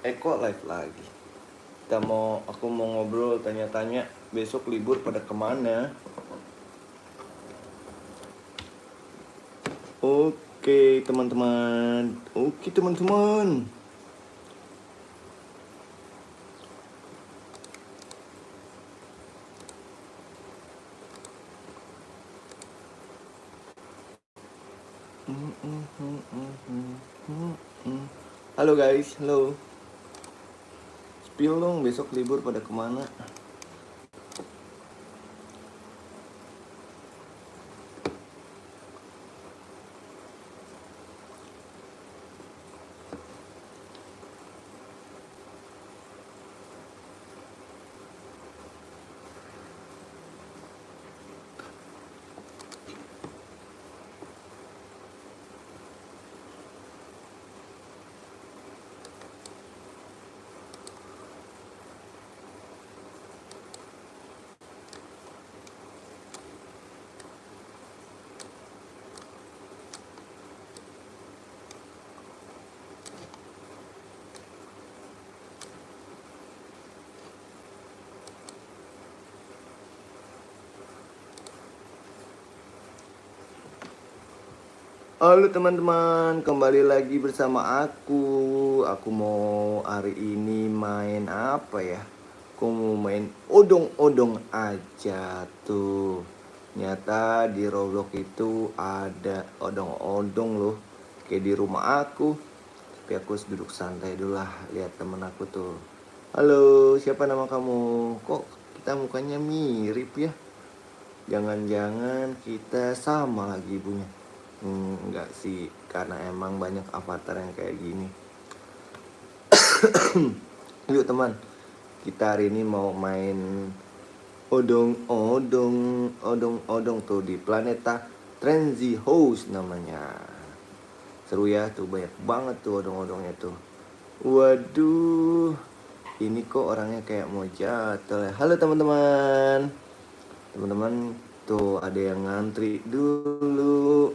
Eko live lagi. Aku mau ngobrol, tanya-tanya besok libur pada kemana. Oke teman-teman. Halo guys, halo. Spill dong, besok libur pada kemana? Halo teman-teman, kembali lagi bersama aku. Aku mau hari ini main apa ya? Aku mau main odong-odong aja tuh. Nyata di Roblox itu ada odong-odong loh, kayak di rumah aku. Tapi aku harus duduk santai dulu lah, lihat temen aku tuh. Halo, siapa nama kamu? Kok kita mukanya mirip ya? Jangan-jangan kita sama lagi ibunya. Enggak sih, karena emang banyak avatar yang kayak gini. Yuk teman, kita hari ini mau main odong-odong tuh di Planeta Frenzy House namanya. Seru ya, tuh banyak banget tuh odong-odongnya tuh. Waduh, ini kok orangnya kayak mau jatuh. Halo teman-teman. Teman-teman tuh ada yang ngantri dulu.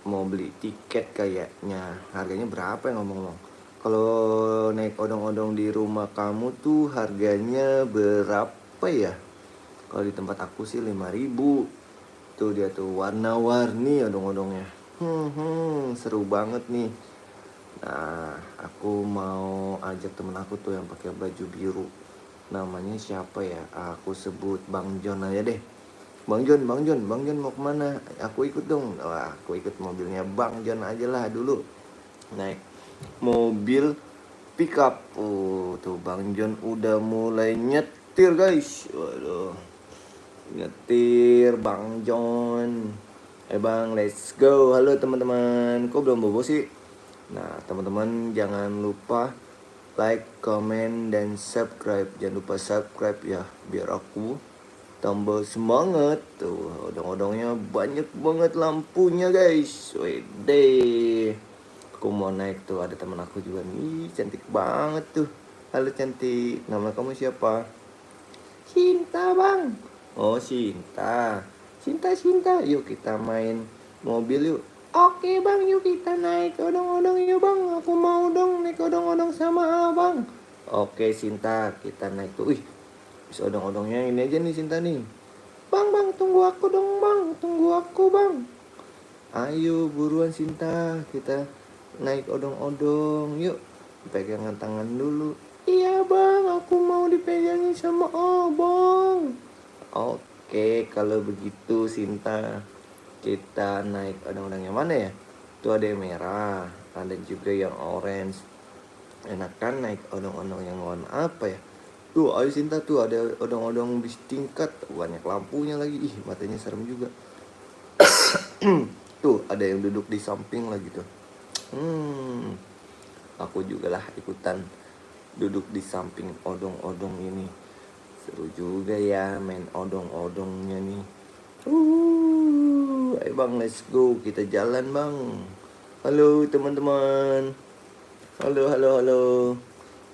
Mau beli tiket kayaknya. Harganya berapa ya ngomong-ngomong? Kalau naik odong-odong di rumah kamu tuh harganya berapa ya? Kalau di tempat aku sih 5.000. Tuh dia tuh warna-warni odong-odongnya. Seru banget nih. Nah, aku mau ajak temen aku tuh yang pakai baju biru. Namanya siapa ya? Aku sebut Bang John aja deh. Bang John mau kemana? Aku ikut dong. Wah, aku ikut mobilnya Bang John aja lah dulu. Naik mobil pickup. Tuh Bang John udah mulai nyetir guys. Waduh, nyetir Bang John. Bang, let's go. Halo teman-teman. Kok belum bobo sih? Nah, teman-teman jangan lupa like, comment, dan subscribe. Jangan lupa subscribe ya, biar aku tambah semangat. Tuh odong-odongnya banyak banget lampunya guys. Wede, aku mau naik tuh, ada teman aku juga nih, cantik banget tuh. Halo cantik, nama kamu siapa? Cinta bang. Oh Cinta. Cinta, yuk kita main mobil yuk. Oke bang, yuk kita naik odong-odong yuk bang. Aku mau dong naik odong-odong sama abang. Oke Cinta, kita naik tuh. Wih, bisa odong-odongnya ini aja nih Cinta nih. Bang, tunggu aku dong bang. Tunggu aku bang. Ayo buruan Cinta, kita naik odong-odong. Yuk, pegangan tangan dulu. Iya bang, aku mau dipegangin sama abang. Oke, kalau begitu Cinta, kita naik odong-odong yang mana ya? Tuh ada yang merah, ada juga yang orange. Enakan naik odong-odong yang warna apa ya? Tuh, ayo Cinta, tuh ada odong-odong bis tingkat, banyak lampunya lagi. Ih, matanya serem juga. Tuh, ada yang duduk di samping lagi tuh. Aku juga lah ikutan duduk di samping odong-odong ini. Seru juga ya main odong-odongnya nih. Ayo bang, let's go, kita jalan bang. Halo teman-teman. Halo.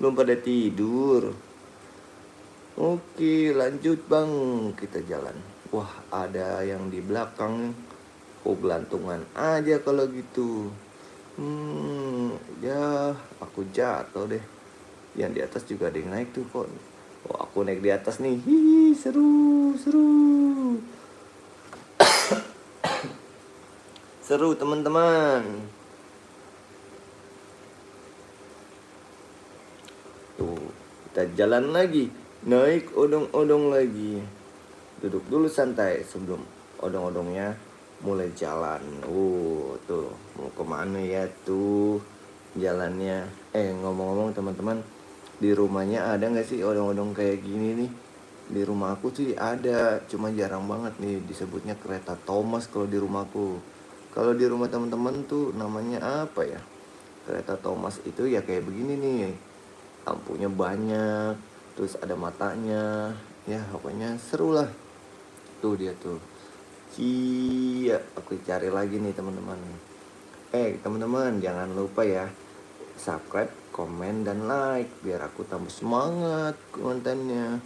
Belum pada tidur. Oke, lanjut bang, kita jalan. Wah, ada yang di belakang. Oh, gelantungan aja kalau gitu. Ya aku jatuh deh. Yang di atas juga ada yang naik tuh kok. Oh, aku naik di atas nih. Hihi, seru, seru. Seru teman-teman. Tuh, kita jalan lagi. Naik odong-odong lagi. Duduk dulu santai sebelum odong-odongnya mulai jalan. Tuh mau kemana ya tuh jalannya. Ngomong-ngomong teman-teman, di rumahnya ada nggak sih odong-odong kayak gini nih? Di rumah aku sih ada, cuma jarang banget nih disebutnya kereta Thomas kalau di rumahku. Kalau di rumah teman-teman tuh namanya apa ya? Kereta Thomas itu ya kayak begini nih. Lampunya banyak, terus ada matanya. Ya pokoknya seru lah. Tuh dia tuh. Iya, aku cari lagi nih teman-teman. Teman-teman jangan lupa ya subscribe, komen, dan like biar aku tambah semangat kontennya.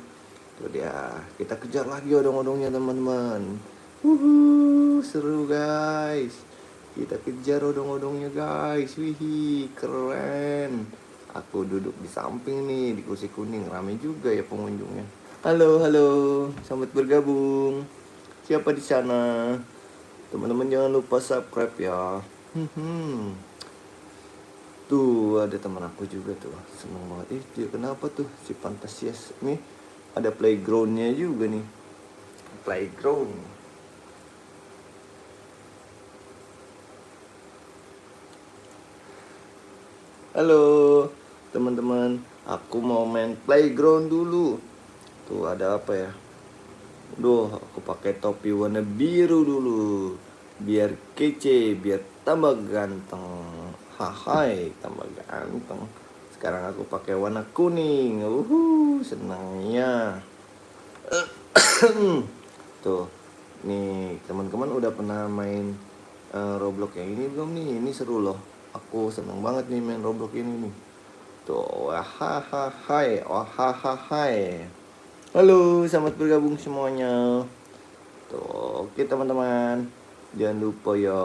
Tuh dia, kita kejar lagi odong-odongnya teman-teman. Seru guys. Kita kejar odong-odongnya guys. Wih, keren. Aku duduk di samping nih di kursi kuning, rame juga ya pengunjungnya. Halo, halo, selamat bergabung. Siapa di sana? Teman-teman jangan lupa subscribe ya. Tuh ada teman aku juga tuh, seneng banget. Dia kenapa tuh si Fantasias nih? Ada playgroundnya juga nih. Playground. Halo teman-teman, aku mau main playground dulu. Tuh ada apa ya? Aku pakai topi warna biru dulu. Biar kece, biar tambah ganteng. Hahai, tambah ganteng. Sekarang aku pakai warna kuning. Senangnya. Tuh, nih teman-teman udah pernah main Roblox yang ini belum nih? Ini seru loh. Aku seneng banget nih main Roblox ini nih. Tuh, wahahahai. Halo, selamat bergabung semuanya. Tuh, oke teman-teman. Jangan lupa ya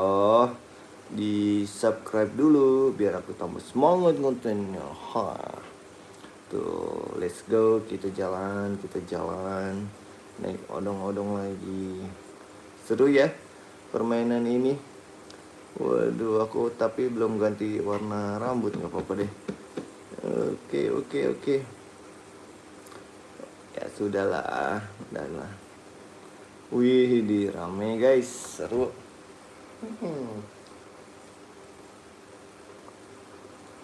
di subscribe dulu biar aku tambah semangat kontennya. Tuh, let's go, kita jalan. Naik odong-odong lagi. Seru ya permainan ini. Waduh, aku tapi belum ganti warna rambut, nggak apa-apa deh. Oke. Ya sudahlah. Wih, di rame guys, seru.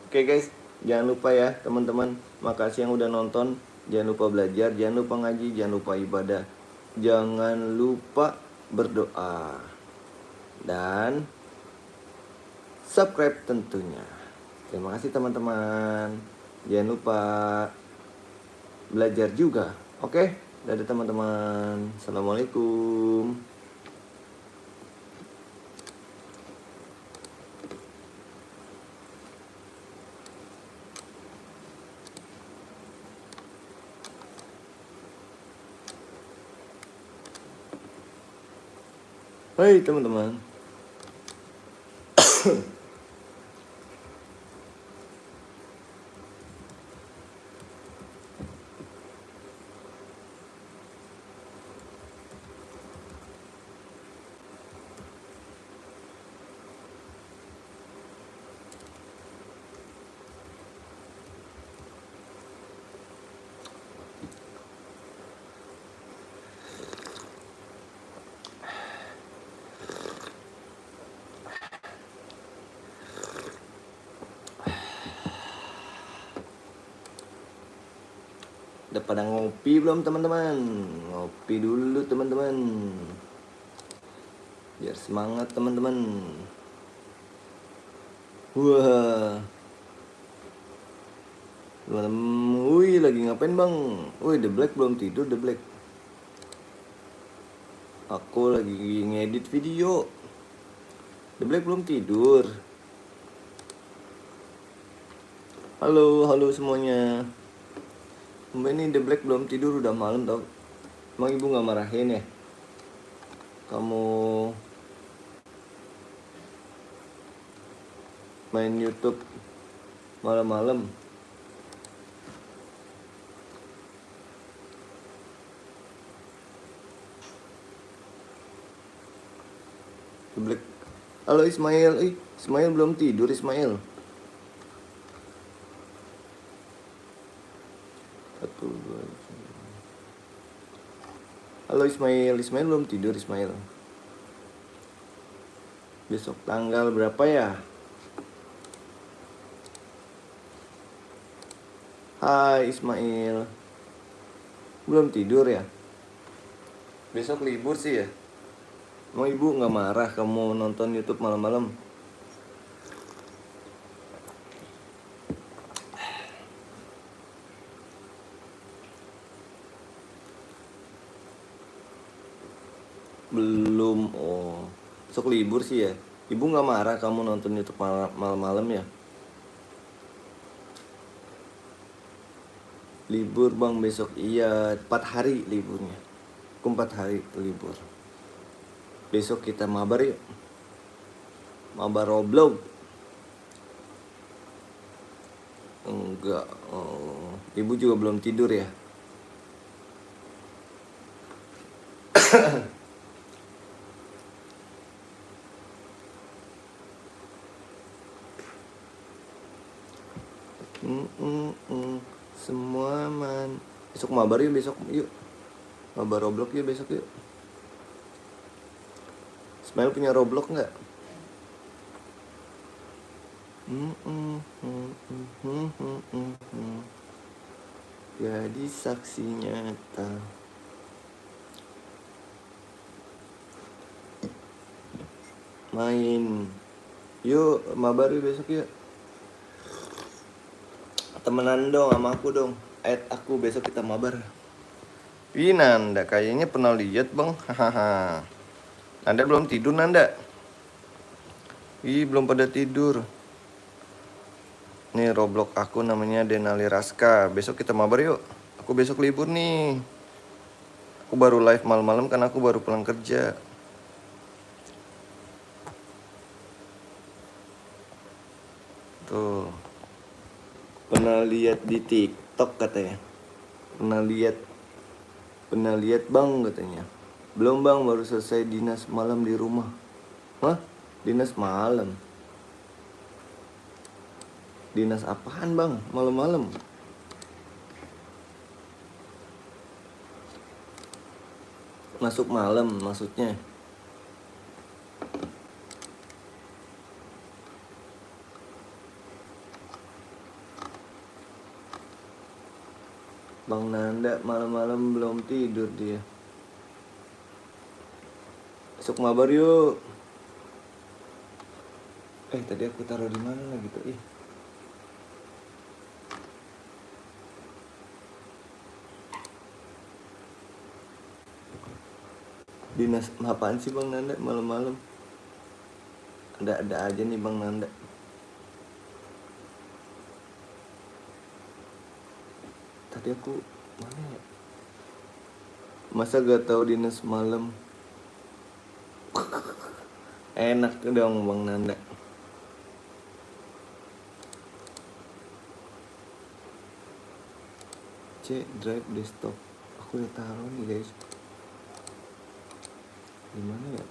Oke guys, jangan lupa ya teman-teman. Makasih yang udah nonton. Jangan lupa belajar, jangan lupa ngaji, jangan lupa ibadah. Jangan lupa berdoa. Dan subscribe tentunya. Terima kasih teman-teman. Jangan lupa belajar juga. Oke, dadah teman-teman. Assalamualaikum. Hai teman-teman. Udah pada ngopi belum teman-teman? Ngopi dulu teman-teman. Biar semangat teman-teman. Wah. Wih, lagi ngapain bang? Wih, The Black belum tidur, The Black. Aku lagi ngedit video. The Black belum tidur. Halo semuanya. Mbak ini The Black belum tidur, udah malam tau. Emang ibu gak marahin ya? Kamu main YouTube malam-malam. Black. Halo Ismail, Ismail belum tidur Ismail. Satu, dua, tiga. Halo Ismail, Ismail belum tidur Ismail. Besok tanggal berapa ya? Hai Ismail. Belum tidur ya? Besok libur sih ya? Mau ibu nggak marah kamu nonton YouTube malam-malam? Belum. Oh, besok libur sih ya? Ibu nggak marah kamu nonton YouTube malam-malam ya? Libur bang besok, iya 4 hari liburnya. Aku 4 hari libur. Besok kita mabar yuk. Mabar Roblox. Enggak. Oh, ibu juga belum tidur ya? Semua aman. Besok mabar yuk, besok yuk. Mabar Roblox yuk besok yuk. Ismail punya Roblox nggak? Jadi saksi nyata. Main. Yuk mabar yuk besok yuk. Temenan dong sama aku dong. Add aku besok kita mabar. Ih Nanda kayaknya pernah lihat bang. Hahaha. Nanda belum tidur Nanda. Ih belum pada tidur. Nih Roblox aku namanya Denali Raska. Besok kita mabar yuk. Aku besok libur nih. Aku baru live malam-malam karena aku baru pulang kerja. Tuh. Pernah lihat di TikTok katanya. Pernah lihat bang katanya. Belum bang, baru selesai dinas malam di rumah. Hah? Dinas malam? Dinas apaan bang? Malam-malam? Masuk malam maksudnya? Bang Nanda malam-malam belum tidur dia. Besok mabar yuk. Tadi aku taruh di mana lagi tuh? Dinas apaan sih Bang Nanda malam-malam? Ada aja nih Bang Nanda. Tadi aku mana ya? Masa gak tahu dinas malam? Enak dong Bang Nanda. C drive desktop. Aku udah taruh nih guys. Gimana ya?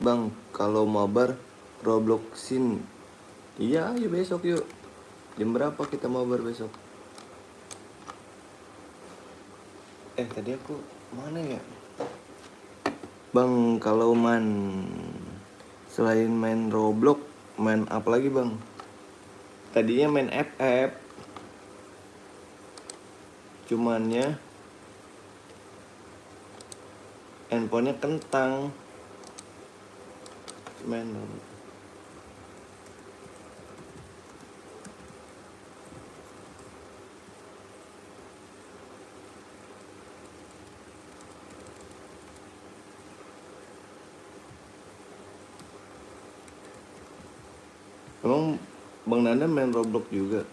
Bang, kalau mabar Robloxin. Iya, ayo besok yuk. Jam berapa kita mabar besok? Tadi aku mana ya? Bang, kalau selain main Roblox, main apa lagi bang? Tadinya main FF. Cumannya handphonenya kentang. Main Emang Bang Nanda main Roblox juga?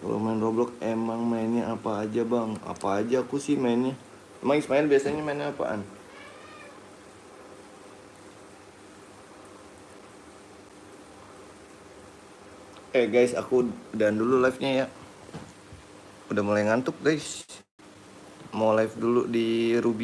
Kalau main Roblox emang mainnya apa aja bang? Apa aja aku sih mainnya. Emang Ismail biasanya mainnya apaan? Guys, aku udahan dulu live-nya ya. Udah mulai ngantuk guys. Mau live dulu di Ruby.